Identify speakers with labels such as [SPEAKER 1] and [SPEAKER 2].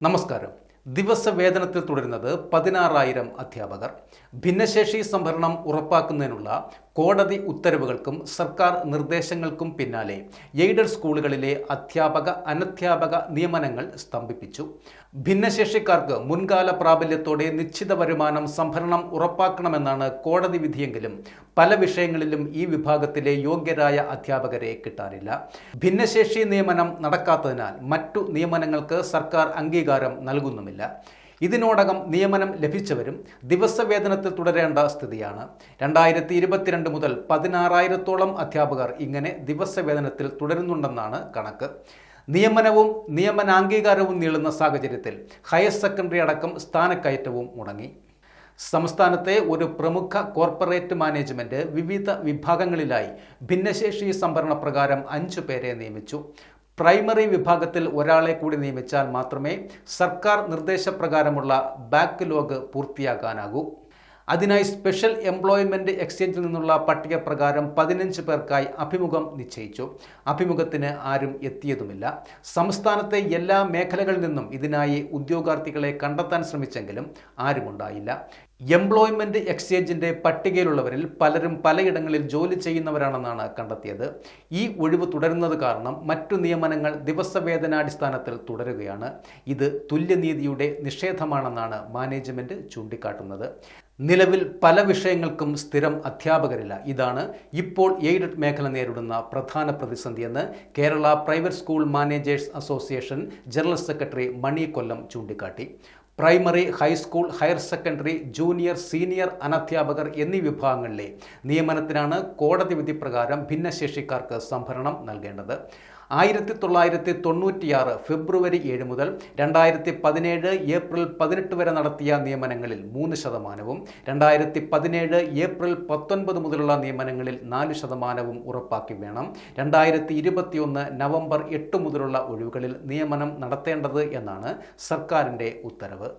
[SPEAKER 1] നമസ്കാരം. ദിവസവേതനത്തിൽ തുടരുന്നത് 16,000 അധ്യാപകർ. ഭിന്നശേഷി സംവരണം ഉറപ്പാക്കുന്നതിനുള്ള കോടതി ഉത്തരവുകൾക്കും സർക്കാർ നിർദ്ദേശങ്ങൾക്കും പിന്നാലെ എയ്ഡഡ് സ്കൂളുകളിലെ അധ്യാപക അനധ്യാപക നിയമനങ്ങൾ സ്തംഭിപ്പിച്ചു. ഭിന്നശേഷിക്കാർക്ക് മുൻകാല പ്രാബല്യത്തോടെ നിശ്ചിത വരുമാനം സംഭരണം ഉറപ്പാക്കണമെന്നാണ് കോടതി വിധിയെങ്കിലും പല വിഷയങ്ങളിലും ഈ വിഭാഗത്തിലെ യോഗ്യരായ അധ്യാപകരെ കിട്ടാനില്ല. ഭിന്നശേഷി നിയമനം നടക്കാത്തതിനാൽ മറ്റു നിയമനങ്ങൾക്ക് സർക്കാർ അംഗീകാരം നൽകുന്നുമില്ല. ഇതിനോടകം നിയമനം ലഭിച്ചവരും ദിവസവേതനത്തിൽ തുടരേണ്ട സ്ഥിതിയാണ്. 2022 മുതൽ 16,000-ഓളം അധ്യാപകർ ഇങ്ങനെ ദിവസവേതനത്തിൽ തുടരുന്നുണ്ടെന്നാണ് കണക്ക്. നിയമനവും നിയമനാംഗീകാരവും നീളുന്ന സാഹചര്യത്തിൽ ഹയർ സെക്കൻഡറി അടക്കം സ്ഥാനക്കയറ്റവും മുടങ്ങി. സംസ്ഥാനത്തെ ഒരു പ്രമുഖ കോർപ്പറേറ്റ് മാനേജ്മെന്റ് വിവിധ വിഭാഗങ്ങളിലായി ഭിന്നശേഷി സംവരണ പ്രകാരം 5 പേരെ നിയമിച്ചു. പ്രൈമറി വിഭാഗത്തിൽ ഒരാളെ കൂടി നിയമിച്ചാൽ മാത്രമേ സർക്കാർ നിർദ്ദേശപ്രകാരമുള്ള ബാക്ക്ലോഗ് പൂർത്തിയാക്കാനാകൂ. അതിനായി സ്പെഷ്യൽ എംപ്ലോയ്മെന്റ് എക്സ്ചേഞ്ചിൽ നിന്നുള്ള പട്ടിക പ്രകാരം 15 പേർക്കായി അഭിമുഖം നിശ്ചയിച്ചു. അഭിമുഖത്തിന് ആരും എത്തിയതുമില്ല. സംസ്ഥാനത്തെ എല്ലാ മേഖലകളിൽ നിന്നും ഇതിനായി ഉദ്യോഗാർത്ഥികളെ കണ്ടെത്താൻ ശ്രമിച്ചെങ്കിലും ആരുമുണ്ടായില്ല. എംപ്ലോയ്മെന്റ് എക്സ്ചേഞ്ചിന്റെ പട്ടികയിലുള്ളവരിൽ പലരും പലയിടങ്ങളിൽ ജോലി ചെയ്യുന്നവരാണെന്നാണ് കണ്ടെത്തിയത്. ഈ ഒഴിവ് തുടരുന്നത് കാരണം മറ്റു നിയമനങ്ങൾ ദിവസവേതനാടിസ്ഥാനത്തിൽ തുടരുകയാണ്. ഇത് തുല്യനീതിയുടെ നിഷേധമാണെന്നാണ് മാനേജ്മെന്റ് ചൂണ്ടിക്കാട്ടുന്നത്. നിലവിൽ പല വിഷയങ്ങൾക്കും സ്ഥിരം അധ്യാപകരില്ല. ഇതാണ് ഇപ്പോൾ എയ്ഡഡ് മേഖല നേരിടുന്ന പ്രധാന പ്രതിസന്ധിയെന്ന് Kerala private school managers association general secretary Mani Kollam ചൂണ്ടിക്കാട്ടി. Primary, high school, higher secondary, junior, senior അനധ്യാപകർ എന്നീ വിഭാഗങ്ങളിലെ നിയമനത്തിനാണ് കോടതി വിധി പ്രകാരം ഭിന്നശേഷിക്കാർക്ക് സംവരണം നൽകേണ്ടത്. 1996 ഫെബ്രുവരി 7 മുതൽ 2017 ഏപ്രിൽ 18 വരെ നടത്തിയ നിയമനങ്ങളിൽ 3%, 2017 ഏപ്രിൽ 19 മുതലുള്ള നിയമനങ്ങളിൽ 4% ഉറപ്പാക്കി വേണം 2021 നവംബർ 8 മുതലുള്ള ഒഴിവുകളിൽ നിയമനം നടത്തേണ്ടത് എന്നാണ് സർക്കാരിൻ്റെ ഉത്തരവ്.